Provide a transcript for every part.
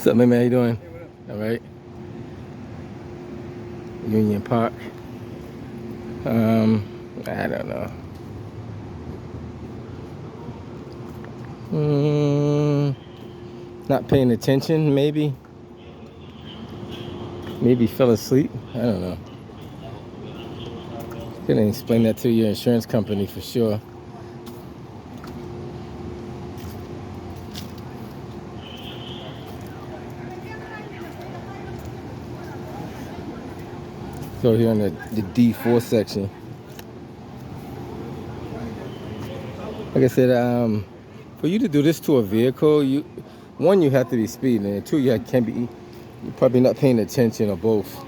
What's up, man? How you doing? All right. Union Park. I don't know. Not paying attention, maybe. Maybe fell asleep. I don't know. Couldn't explain that to your insurance company for sure. So here in the D4 section. Like I said, for you to do this to a vehicle, you have to be speeding, and two, you're probably not paying attention, or both.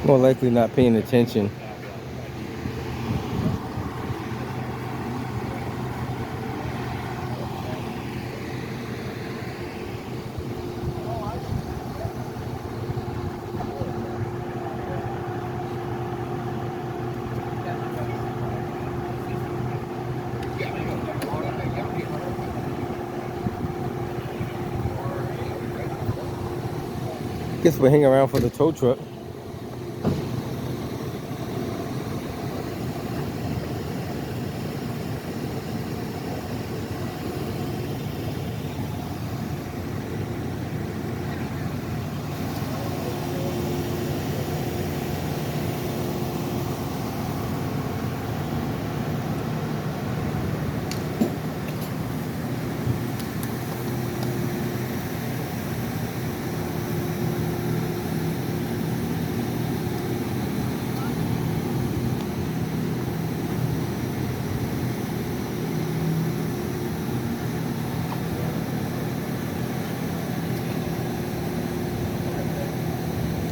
More likely not paying attention. Guess we'll hang around for the tow truck.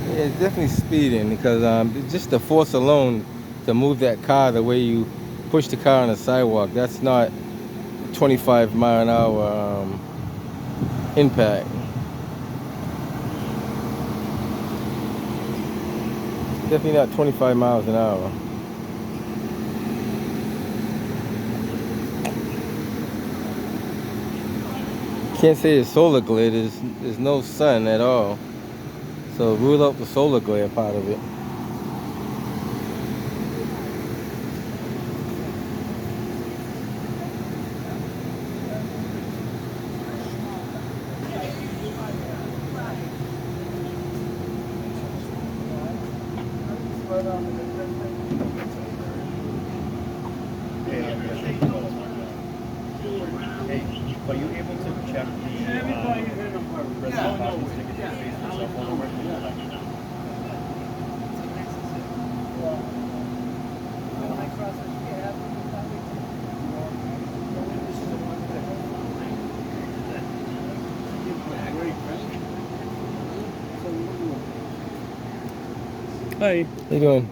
Yeah, it's definitely speeding because just the force alone to move that car the way you push the car on the sidewalk, that's not 25-mile-an-hour impact. Definitely not 25 miles an hour. Can't say it's solar glare. There's no sun at all. So rule out the solar glare part of it. Hey, are you able to check the reservations to get your face and cell phone number? Hey. How you doing?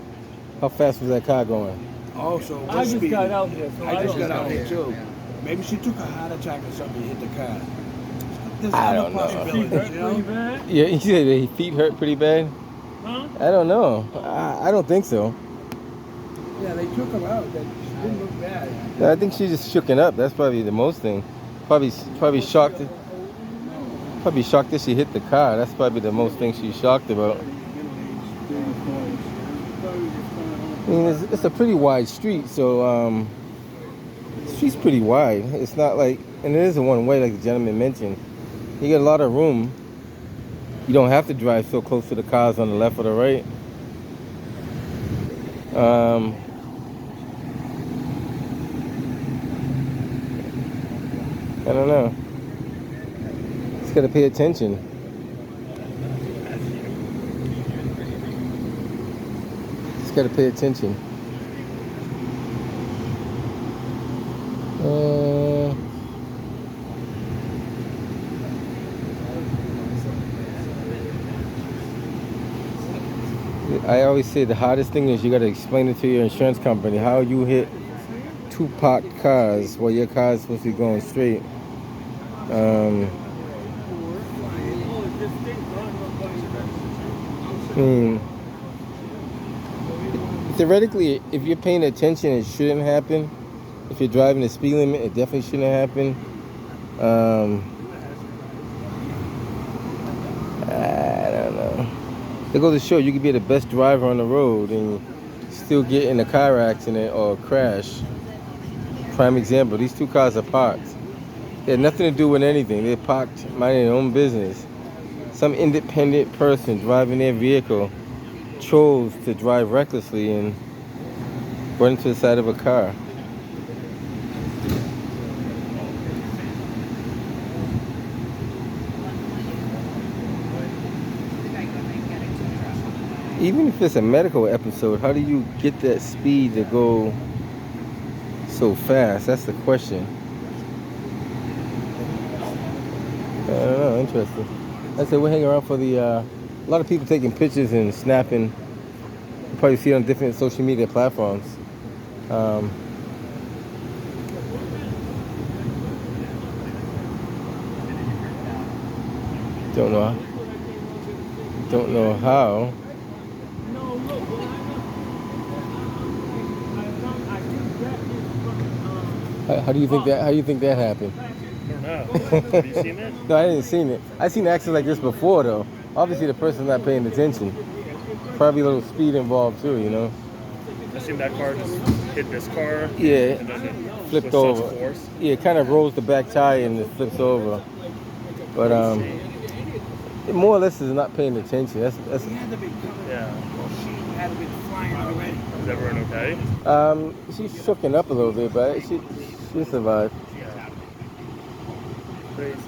How fast was that car going? Oh, so I just got out here. So I just got out know. here too. Maybe she took a heart attack or something and hit the car. There's I other don't know. possibilities, you know? Pretty bad? Yeah, you said his feet hurt pretty bad? Huh? I don't know. I don't think so. Yeah, they took her out. She didn't look bad. I think she's just shooken up. That's probably the most thing. Probably shocked. Probably shocked that she hit the car. That's probably the most thing she's shocked about. I mean, it's a pretty wide street, so street's pretty wide. It's not like, and it is a one-way, like the gentleman mentioned. You get a lot of room. You don't have to drive so close to the cars on the left or the right. I don't know. Just gotta pay attention. Just gotta pay attention. I always say the hardest thing is you gotta explain it to your insurance company how you hit two parked cars while your car is supposed to be going straight. Theoretically, if you're paying attention, it shouldn't happen. If you're driving the speed limit, it definitely shouldn't happen. I don't know. It goes to show you could be the best driver on the road and still get in a car accident or a crash. Prime example, these two cars are parked. They had nothing to do with anything. They're parked, minding their own business. Some independent person driving their vehicle chose to drive recklessly and run into the side of a car. Even if it's a medical episode, how do you get that speed to go so fast? That's the question. I don't know, interesting. I said we're hanging around for the, a lot of people taking pictures and snapping. You probably see it on different social media platforms. Don't know how. How do you think that? How do you think that happened? I don't know. Have you seen it? No, I didn't seen it. I seen accidents like this before, though. Obviously, the person's not paying attention. Probably a little speed involved too, you know. I seen that car just hit this car. Yeah, And then it flipped with over. such force. Yeah, it kind of rolls the back tire and it flips over. But it more or less is not paying attention. That's He had to be covered. Yeah. She had to be flying already. Is everyone okay? She's shooken up a little bit, but she survived. Yeah. Crazy.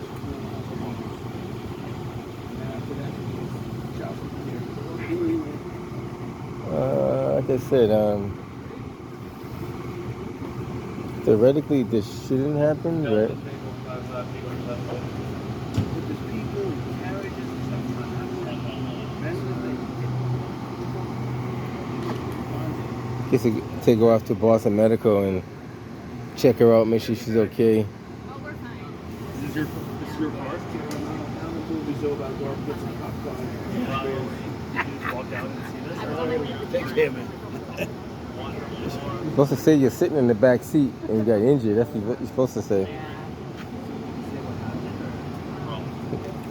Like I said, theoretically this shouldn't happen, but guess I take her off to Boston Medical and check her out, make sure she's okay. Is this your car? The movie's over. I'll go and get some popcorn. You just walk out and see this? Take care, man. You're supposed to say you're sitting in the back seat and you got injured. That's what you're supposed to say.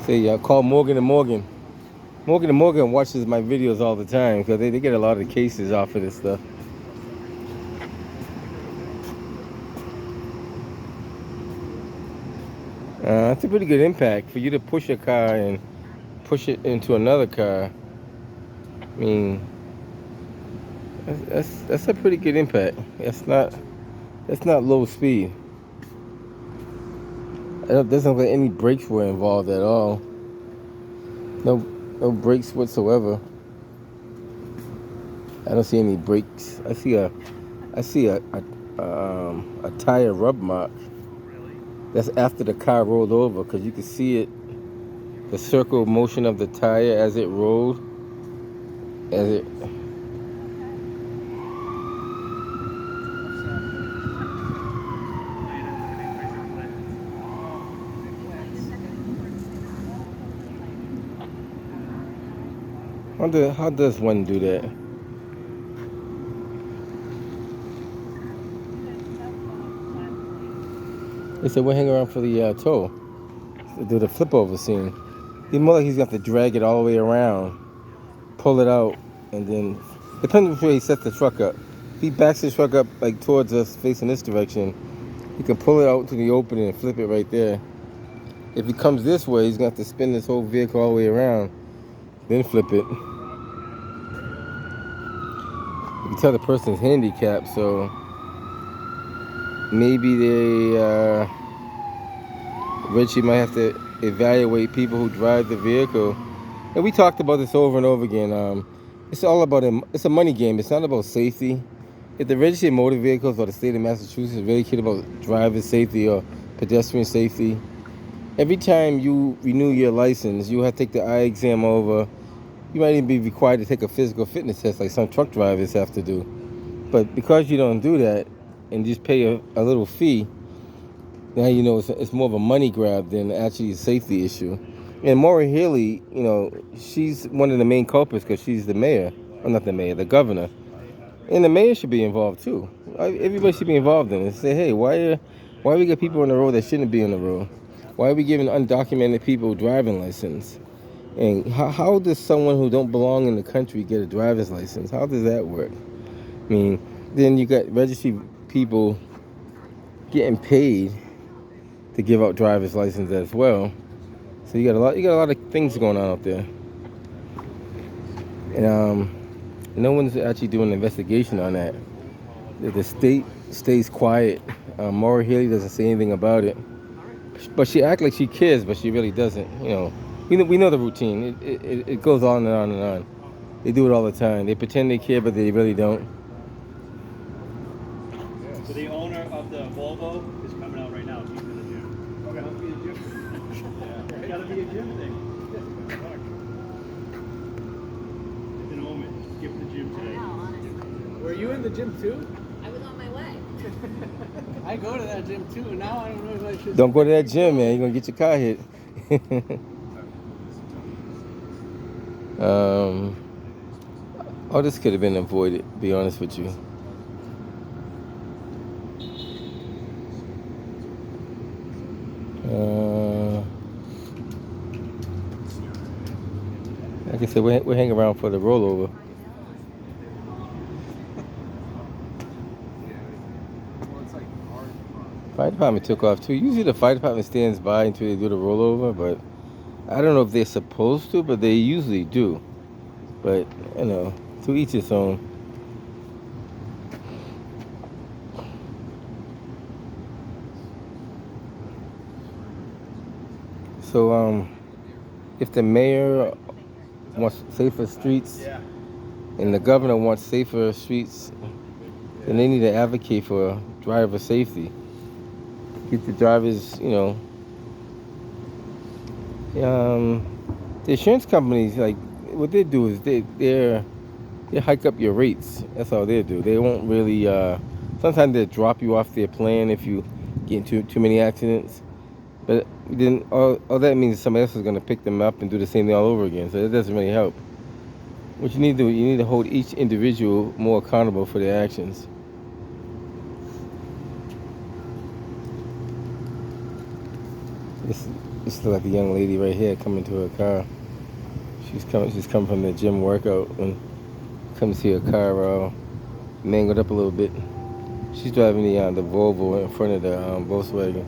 Say, call Morgan & Morgan. Morgan & Morgan watches my videos all the time because they get a lot of cases off of this stuff. It's a pretty good impact for you to push a car and push it into another car. I mean, that's a pretty good impact. That's not low speed. It doesn't look like any brakes were involved at all. No brakes whatsoever. I don't see any brakes. I see a tire rub mark. That's after the car rolled over, because you can see it, the circle motion of the tire as it rolled, I wonder, how does one do that? They said we'll hang around for the tow. To do the flip over scene. It's more like he's going to have to drag it all the way around, pull it out, and then, depending on where he sets the truck up. If he backs the truck up like towards us, facing this direction, he can pull it out to the opening and flip it right there. If he comes this way, he's going to have to spin this whole vehicle all the way around, then flip it. You can tell the person's handicapped, so maybe they Reggie might have to evaluate people who drive the vehicle. And we talked about this over and over again. It's all about it's a money game. It's not about safety. If the Registry of Motor Vehicles or the state of Massachusetts really care about driver safety or pedestrian safety, every time you renew your license, you have to take the eye exam over. You might even be required to take a physical fitness test like some truck drivers have to do. But because you don't do that and just pay a little fee, now you know it's more of a money grab than actually a safety issue. And Maura Healey, you know, she's one of the main culprits because she's the mayor, or not the mayor, the governor. And the mayor should be involved too. Everybody should be involved in it. Say, hey, why we got people on the road that shouldn't be on the road? Why are we giving undocumented people driving license? And how does someone who don't belong in the country get a driver's license? How does that work? I mean, then you got registry people getting paid to give out driver's license as well. So you got a lot of things going on out there. And no one's actually doing an investigation on that. The state stays quiet. Maura Healey doesn't say anything about it, but she acts like she cares, but she really doesn't. You know, we know the routine. It goes on and on and on. They do it all the time. They pretend they care, but they really don't. So the owner of the Volvo is coming out right now. He's in the gym. Okay, must be a gym. Yeah, it gotta be a gym thing. It's an omen. Skip the gym today. Were you in the gym too? I was on my way. I go to that gym too, and now I don't know if I should. Don't go to that gym, man. You're gonna get your car hit. All this could have been avoided, to be honest with you. Like I said, we're hanging around for the rollover. Fire department took off too. Usually the fire department stands by until they do the rollover, but I don't know if they're supposed to, but they usually do. But, you know, to each its own. So, if the mayor wants safer streets and the governor wants safer streets, then they need to advocate for driver safety. Get the drivers, you know. The insurance companies, like, what they do is they hike up your rates. That's all they do. They won't really. Sometimes they drop you off their plan if you get into too many accidents. But then all that means is somebody else is going to pick them up and do the same thing all over again. So it doesn't really help. What you need to do, you need to hold each individual more accountable for their actions. This looks like a young lady right here coming to her car. She's coming from the gym workout and comes to her car mangled up a little bit. She's driving the Volvo in front of the Volkswagen.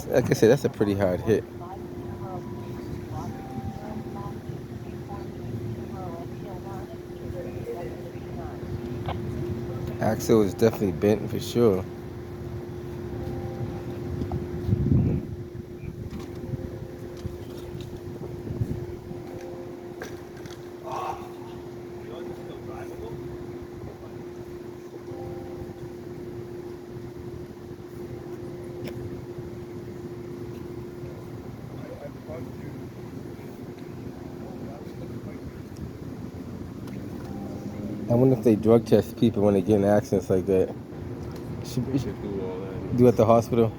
Like I said, that's a pretty hard hit. Axle is definitely bent for sure. I wonder if they drug test people when they get in accidents like that. Should do at the hospital.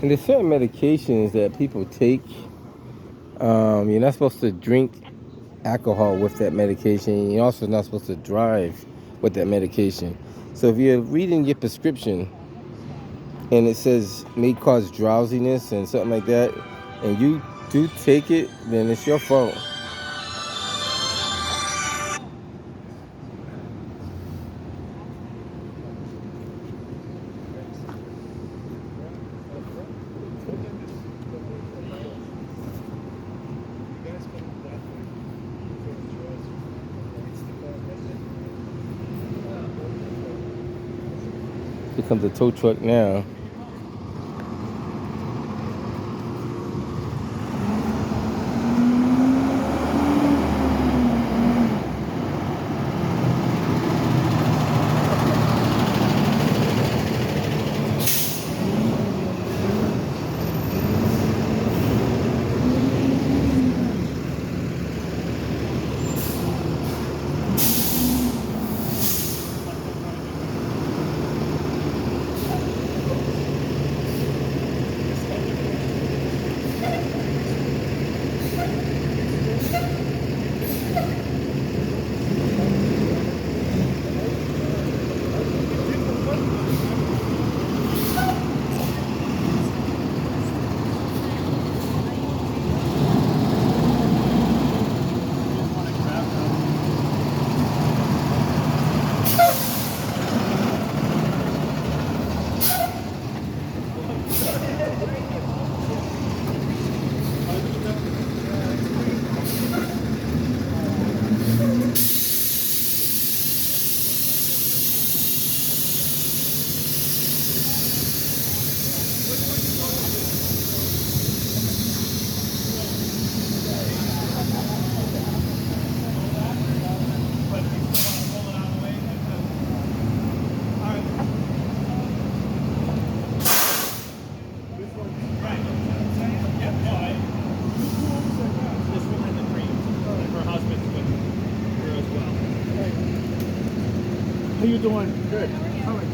And there's certain medications that people take. You're not supposed to drink alcohol with that medication. You're also not supposed to drive with that medication. So if you're reading your prescription and it says may cause drowsiness and something like that, and you do take it, then it's your fault. Here comes the tow truck now. How you doing? Good. All right.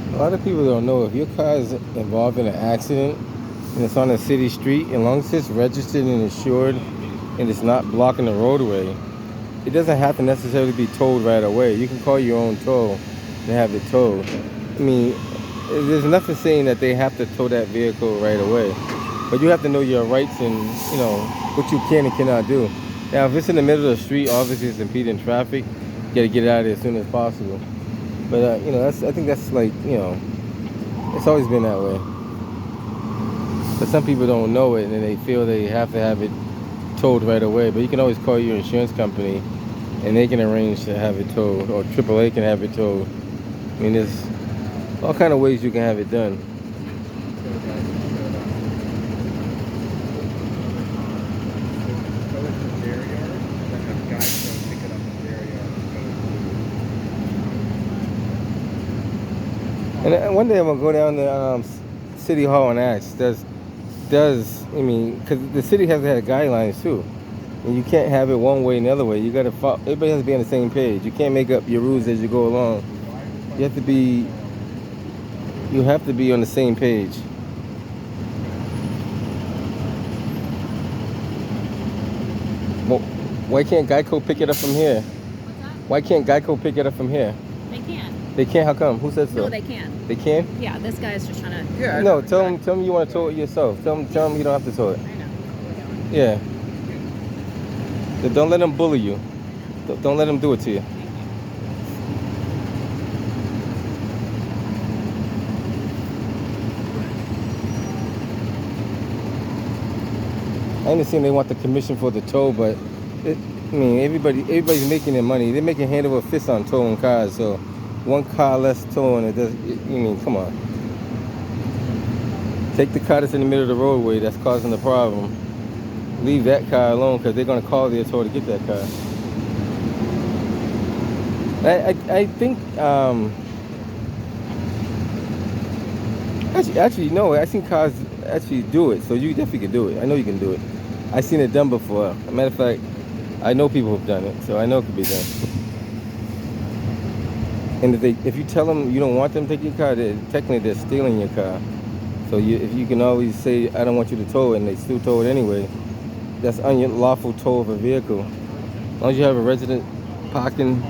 A lot of people don't know if your car is involved in an accident and it's on a city street, as long as it's registered and insured and it's not blocking the roadway, it doesn't have to necessarily be towed right away. You can call your own tow and have it towed. I mean, there's nothing saying that they have to tow that vehicle right away, but you have to know your rights and what you can and cannot do. Now, if it's in the middle of the street, obviously it's impeding traffic. You gotta get it out of there as soon as possible. But I think that's like, it's always been that way. But some people don't know it and they feel they have to have it towed right away. But you can always call your insurance company and they can arrange to have it towed, or AAA can have it towed. I mean, there's all kind of ways you can have it done. And one day I'm gonna go down to City Hall and ask, because the city has to have guidelines too, and you can't have it one way and the other way. You gotta follow. Everybody has to be on the same page. You can't make up your rules as you go along. You have to be on the same page. Well, why can't Geico pick it up from here? What's that? Why can't Geico pick it up from here? They can. They can't? How come? Who says so? No, they can. They can? Yeah, this guy is just trying to. Yeah. No, tell him you want to tow it yourself. Tell him you don't have to tow it. I know. Yeah. Don't let him bully you. Don't let him do it to you. I understand they want the commission for the tow, but everybody's making their money. They're making hand over fist on towing cars, so one car less towing. It does. You mean, come on. Take the car that's in the middle of the roadway that's causing the problem. Leave that car alone because they're gonna call their tow to get that car. I think actually no. I seen cars actually do it, so you definitely can do it. I know you can do it. I seen it done before. As a matter of fact, I know people have done it, so I know it can be done. And if you tell them you don't want them to take your car, technically they're stealing your car. So if you can always say, I don't want you to tow it, and they still tow it anyway, that's unlawful tow of a vehicle. As long as you have a resident parking,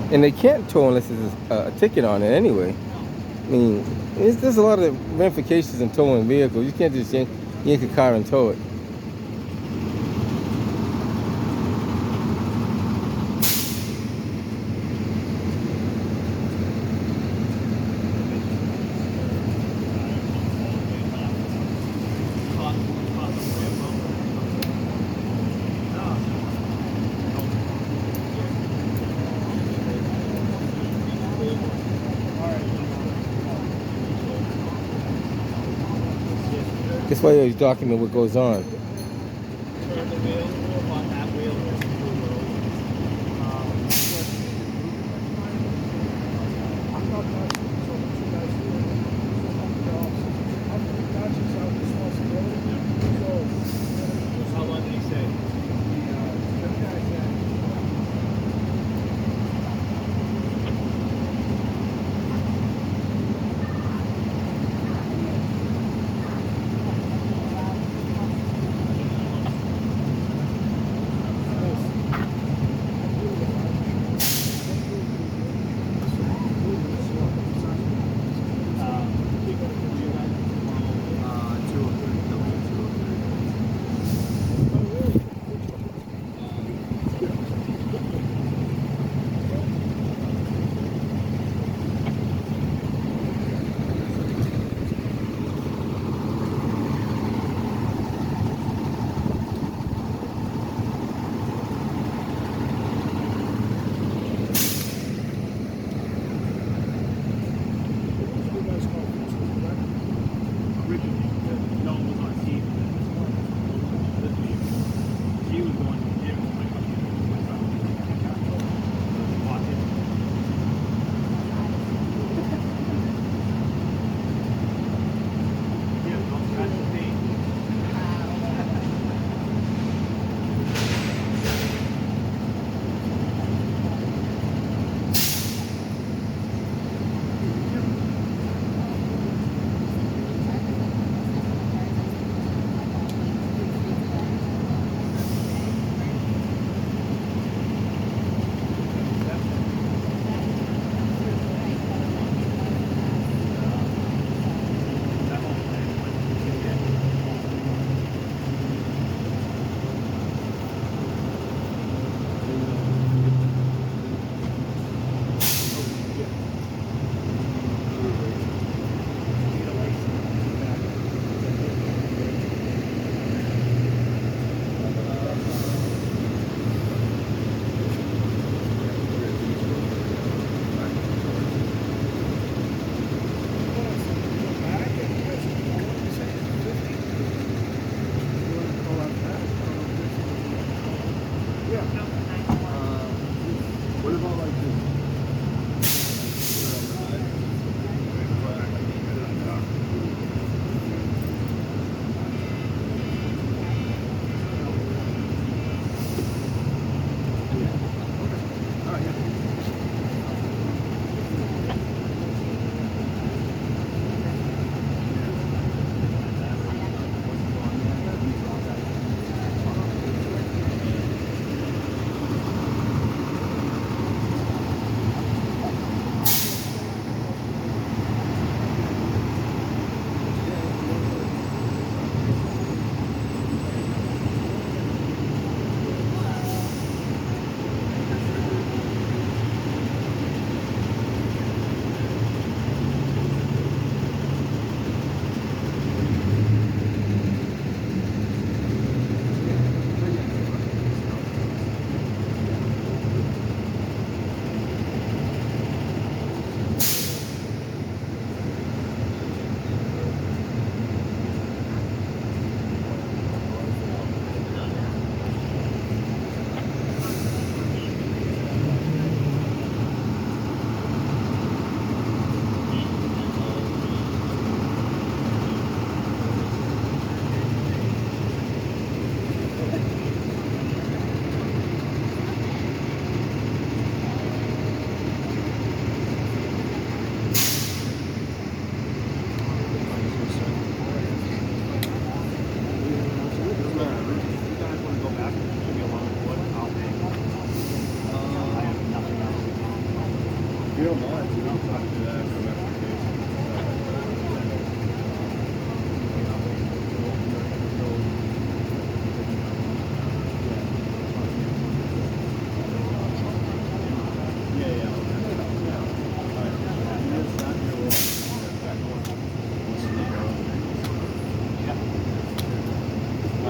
and they can't tow unless there's a ticket on it anyway. I mean, there's a lot of ramifications in towing vehicles. You can't just yank a car and tow it. That's why you always document what goes on.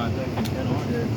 Get on here.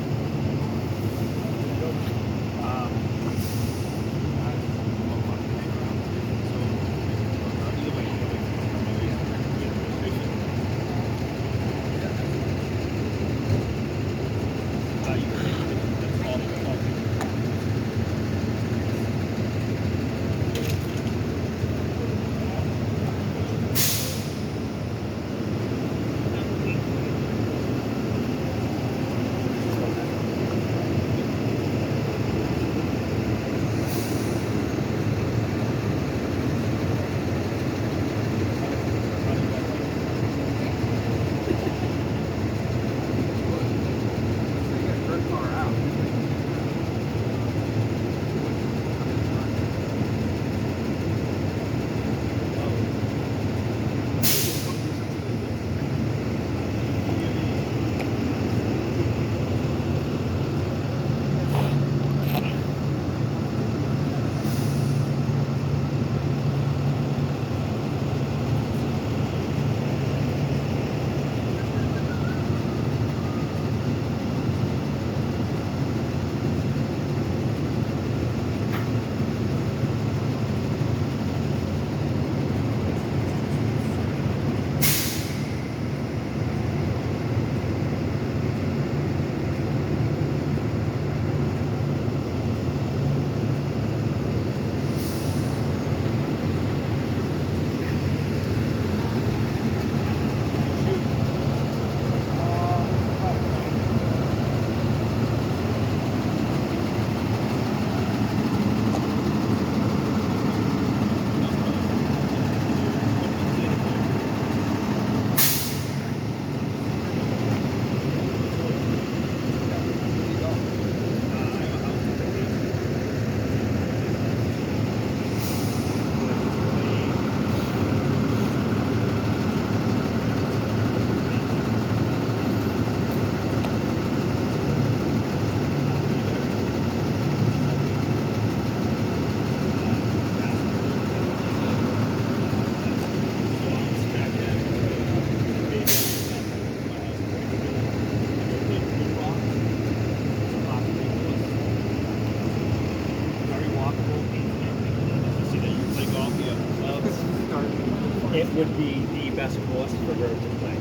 It would be the best course for her to play.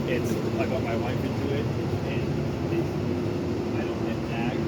It's I got my wife into it, and I don't get tagged.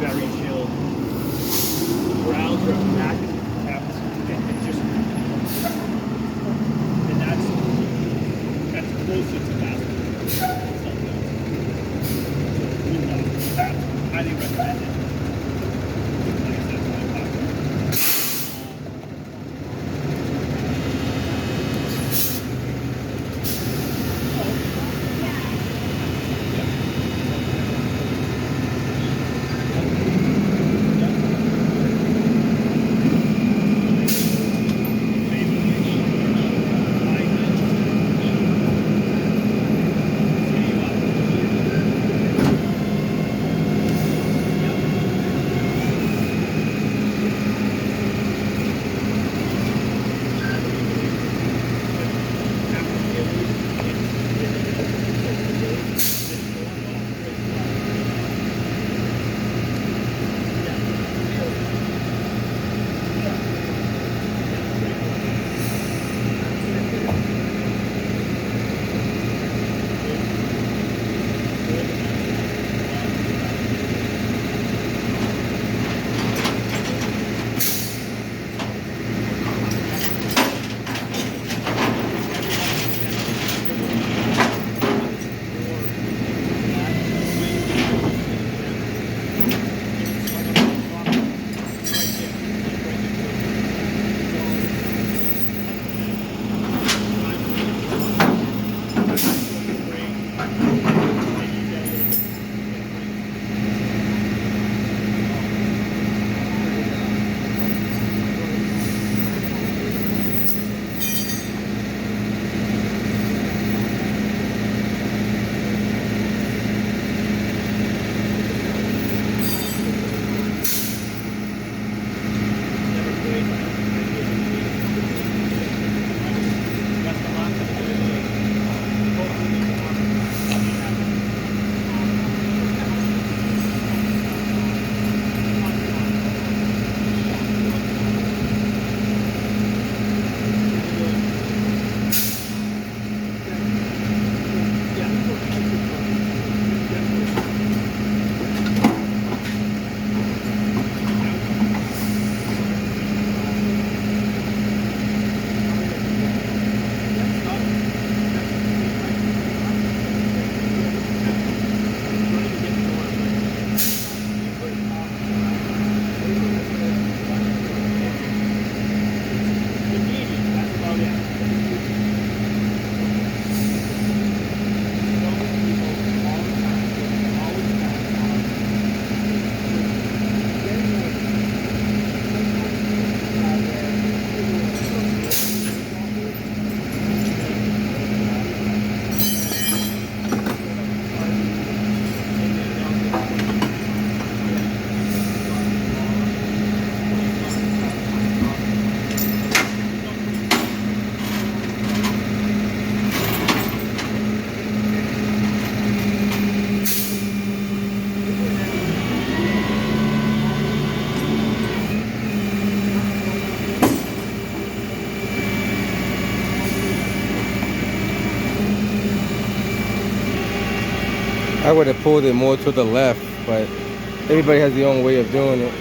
Very chill. Grounds are back, taps, and just, and that's closer to basketball. Highly recommend it. Like I said, my pocket. I would have pulled it more to the left, but everybody has their own way of doing it.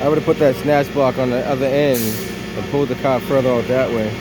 I would have put that snatch block on the other end and pulled the car further out that way.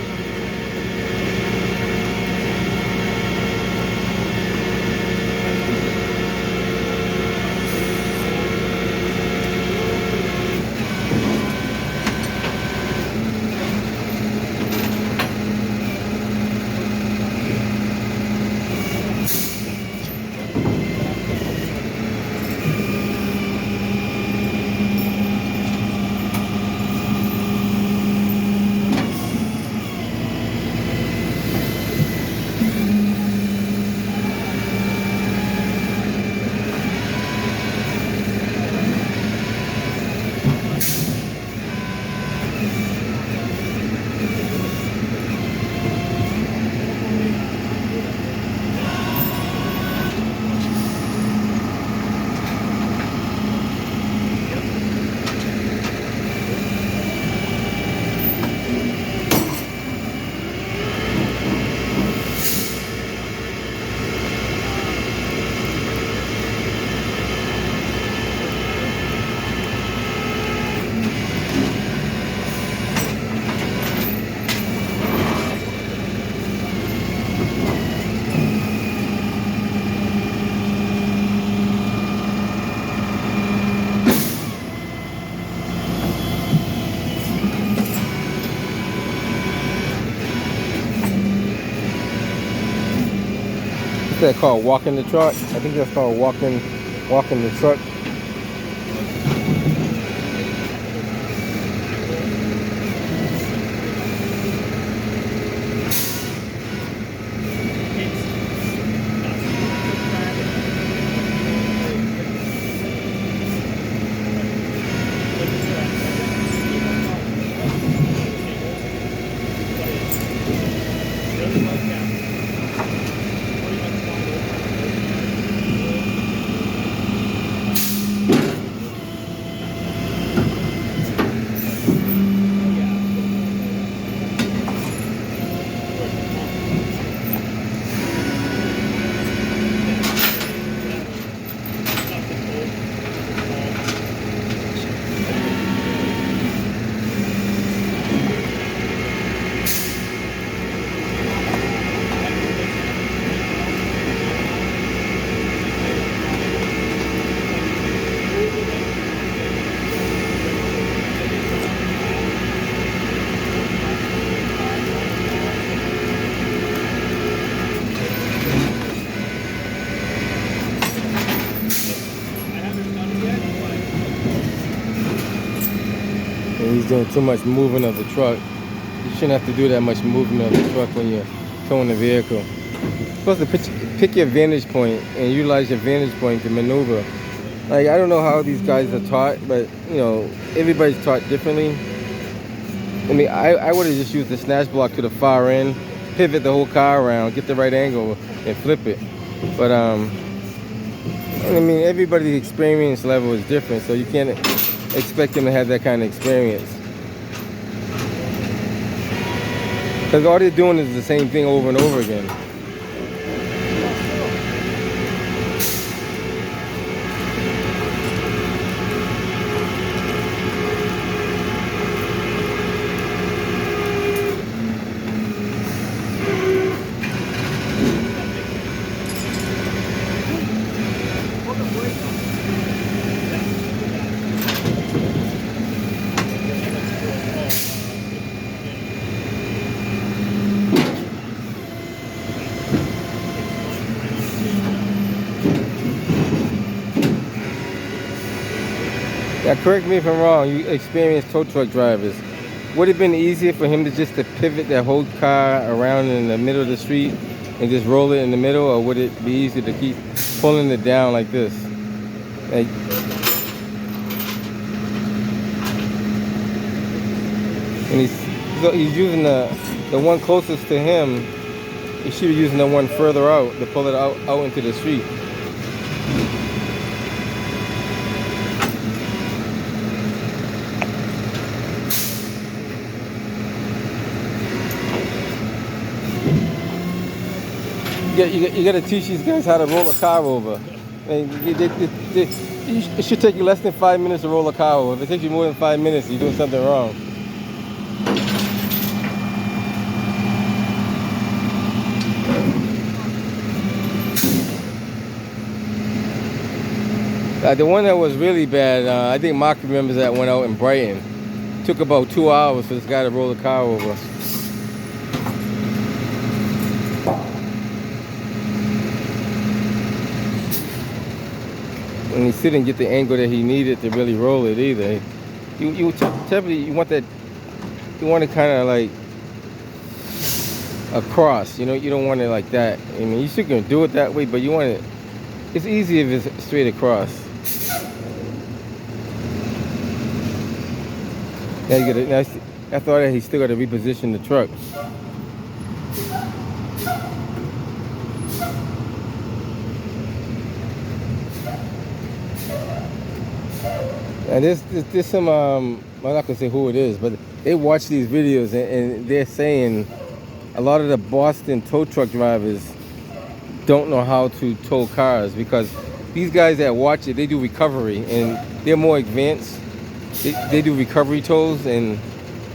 What's that called? Walking the truck? I think that's called walking the truck. And he's doing too much moving of the truck. You shouldn't have to do that much movement of the truck when you're towing the vehicle. You're supposed to pick your vantage point and utilize your vantage point to maneuver. Like, I don't know how these guys are taught, but you know, everybody's taught differently. I mean, I would have just used the snatch block to the far end, pivot the whole car around, get the right angle, and flip it. But I mean, everybody's experience level is different, so you can't expect them to have that kind of experience. Because all they're doing is the same thing over and over again. Now, correct me if I'm wrong, you experienced tow truck drivers. Would it have been easier for him to pivot that whole car around in the middle of the street and just roll it in the middle, or would it be easier to keep pulling it down like this? Like, and he's using the one closest to him. He should be using the one further out to pull it out into the street. You got to teach these guys how to roll a car over. And it should take you less than 5 minutes to roll a car over. If it takes you more than 5 minutes, you're doing something wrong. The one that was really bad, I think Mark remembers that one out in Brighton. Took about 2 hours for this guy to roll the car over. And he didn't get the angle that he needed to really roll it either. Typically you want that, you want it kind of like across. You know, you don't want it like that. I mean, you still can do it that way, but you want it. It's easy if it's straight across. Now you gotta, after all that, he still got to reposition the truck. And there's some, I'm not gonna say who it is, but they watch these videos and they're saying a lot of the Boston tow truck drivers don't know how to tow cars because these guys that watch it, they do recovery and they're more advanced. They do recovery tows and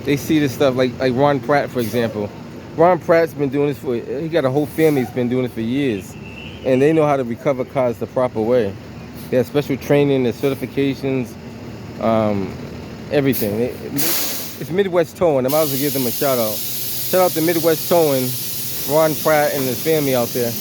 they see this stuff like Ron Pratt, for example. Ron Pratt's been doing this he got a whole family that's been doing it for years. And they know how to recover cars the proper way. They have special training, their certifications, everything. It's Midwest Towing. I might as well give them a shout out. Shout out to Midwest Towing, Ron Pratt and his family out there.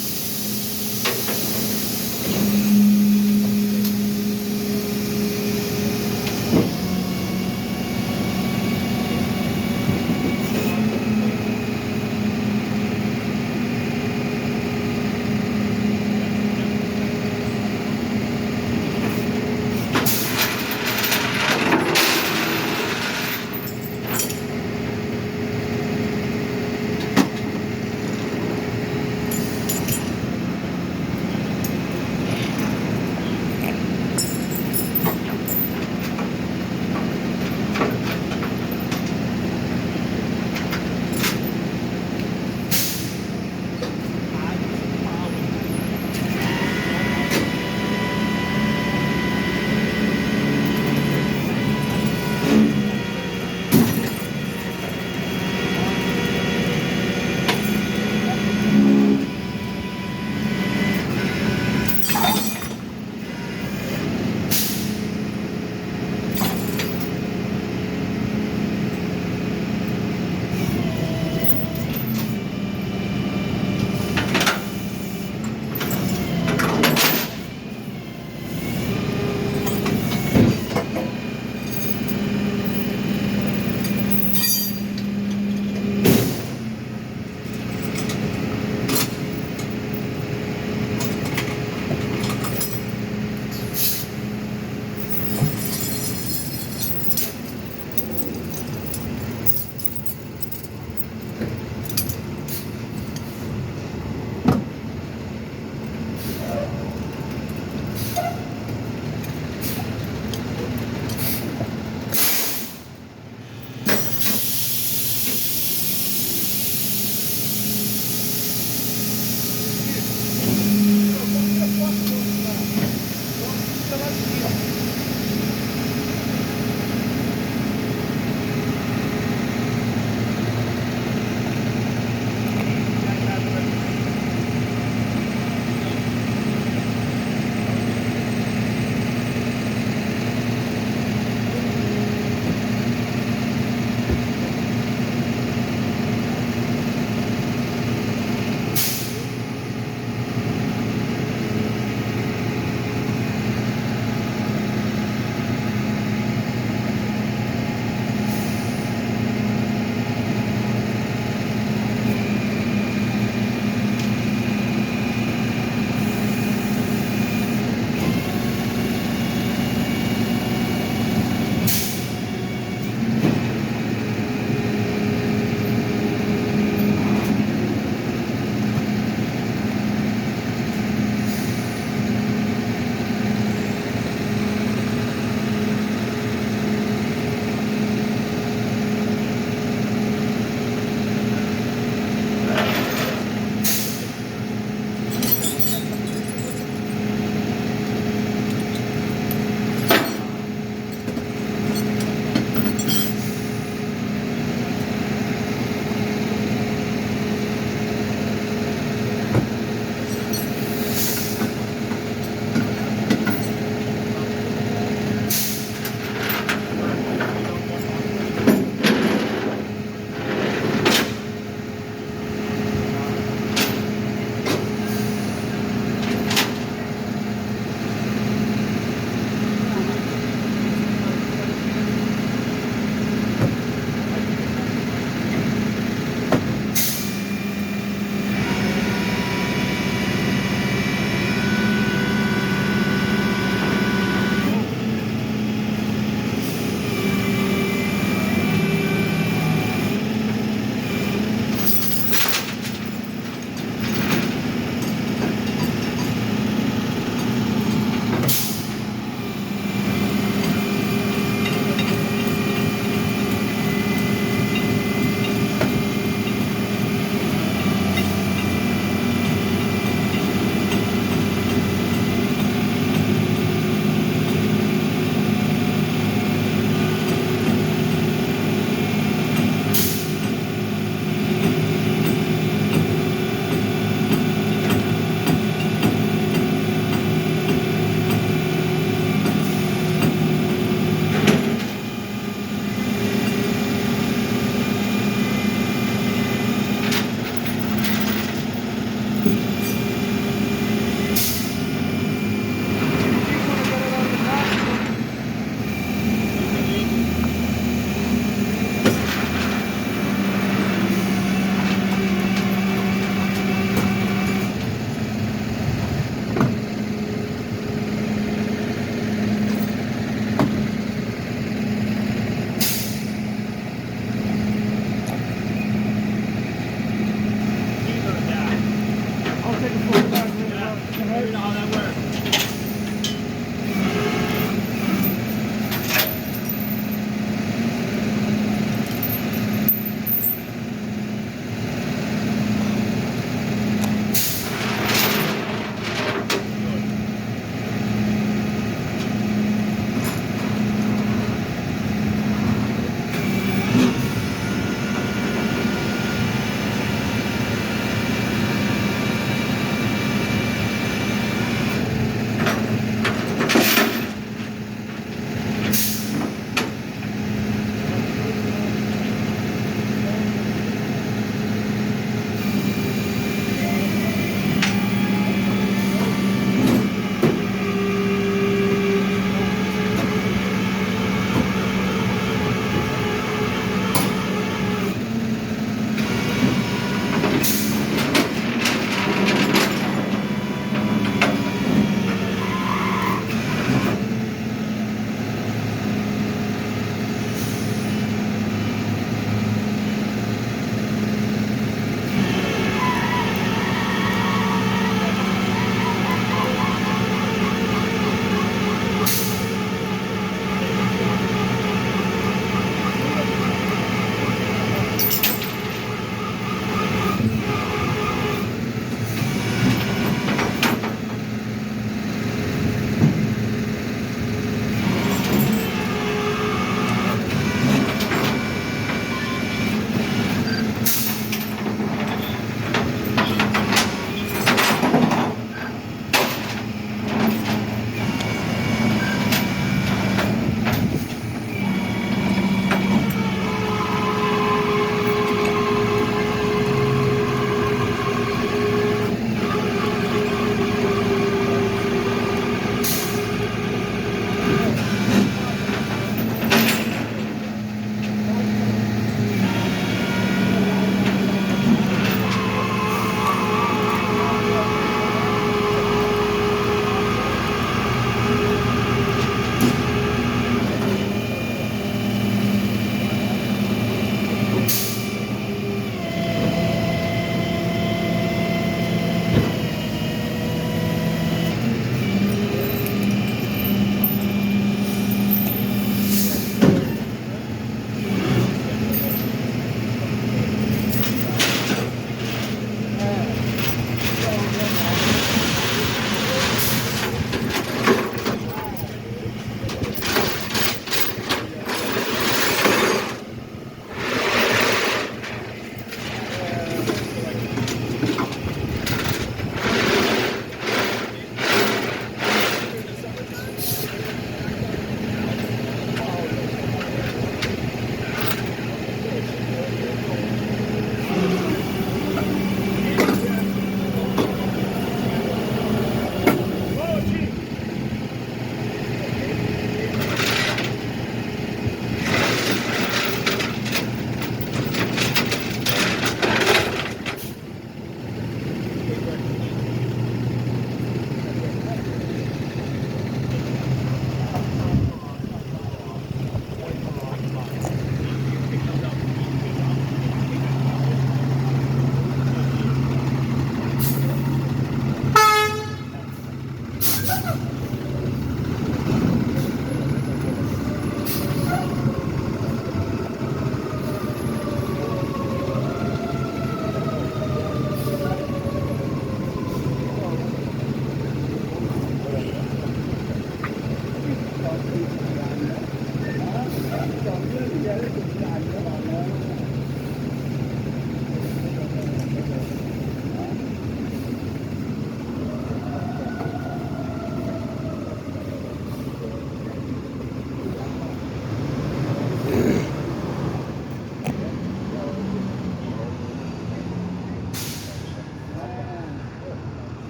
take a photo. Let me know how that works.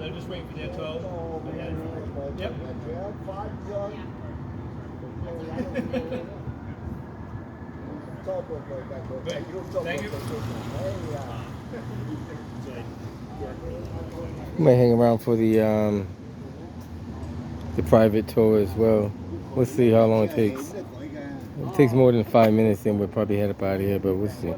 They're just waiting for their tow. Yep. Thank you. We might hang around for the private tour as well. We'll see how long it takes. If it takes more than 5 minutes, then we'll probably head up out of here, but we'll see.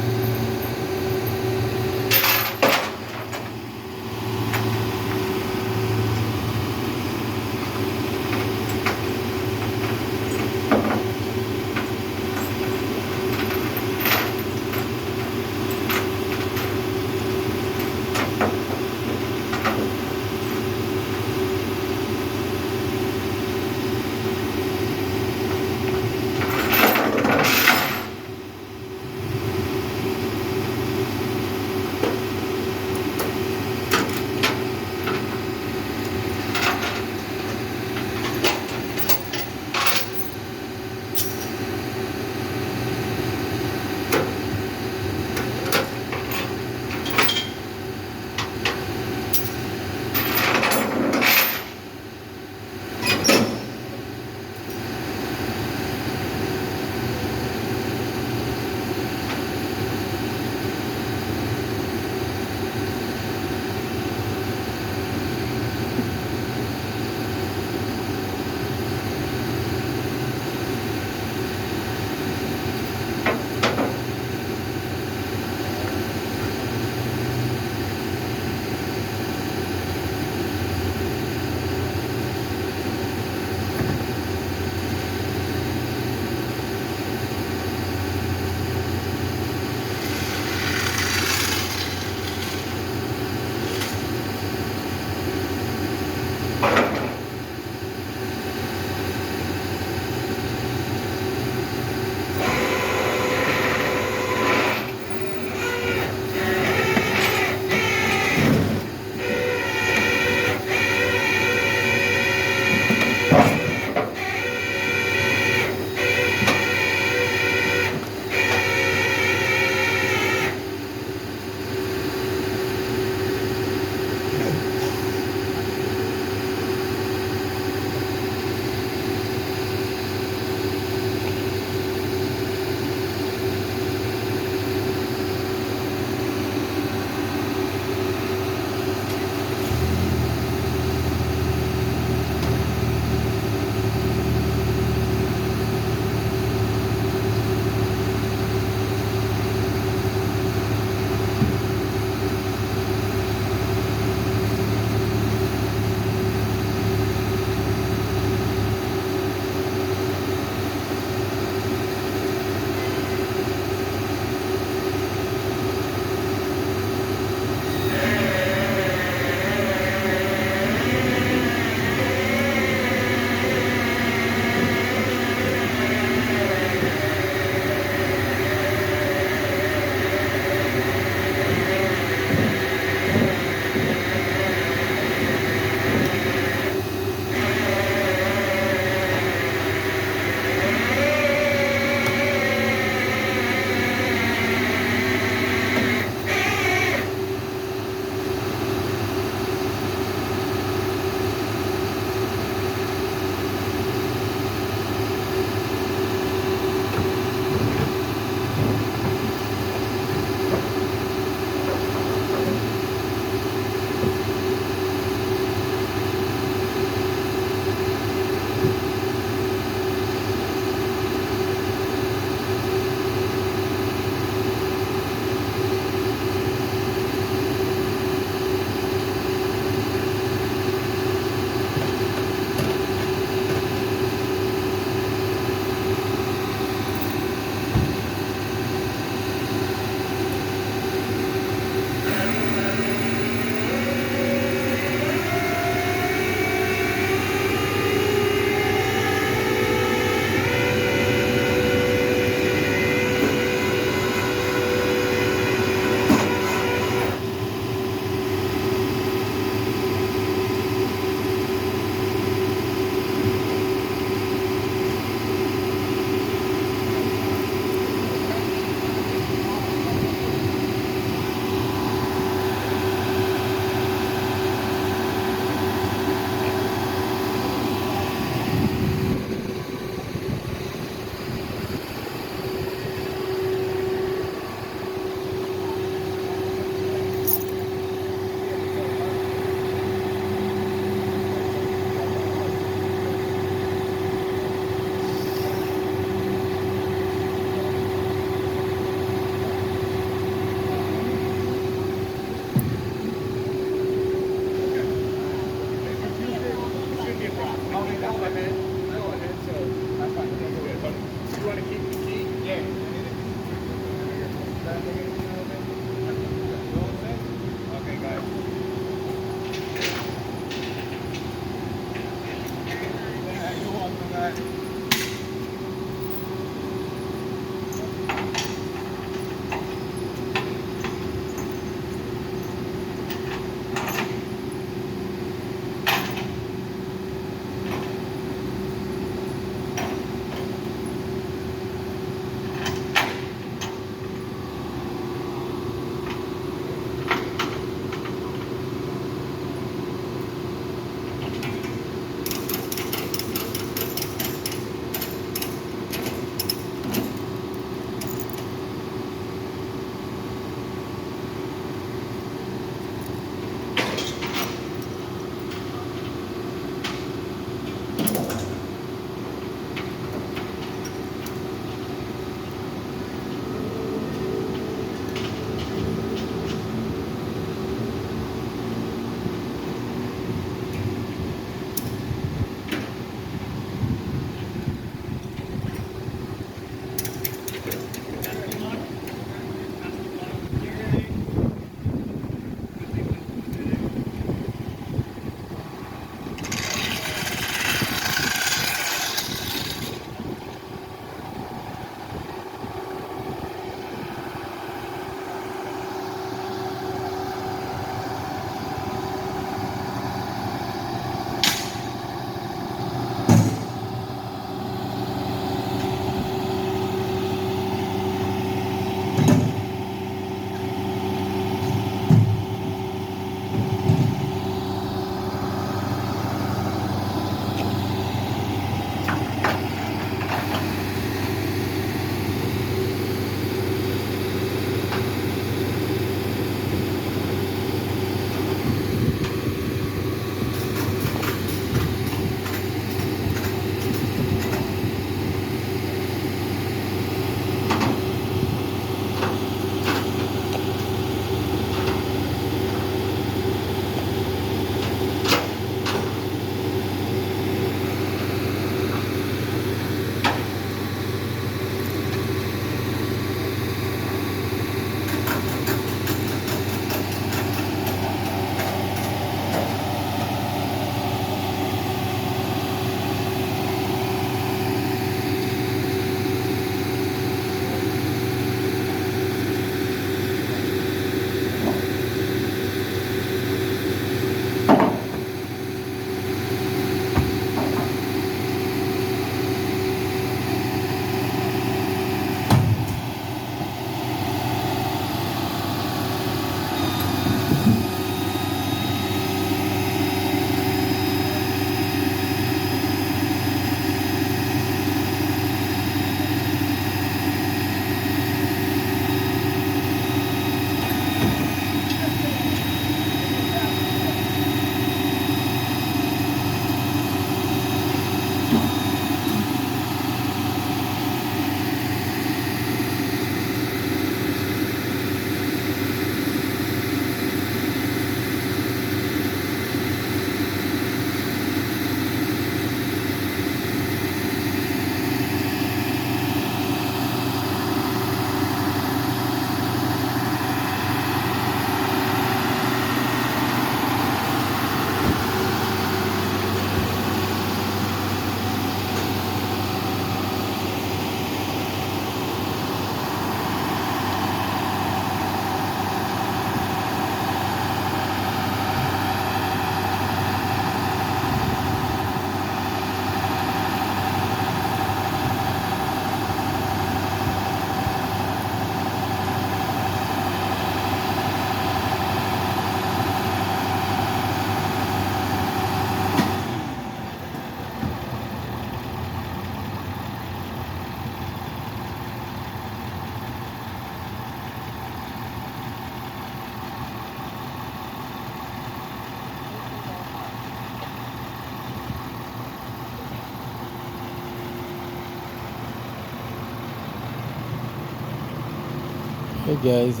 Hey guys,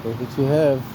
look what you have.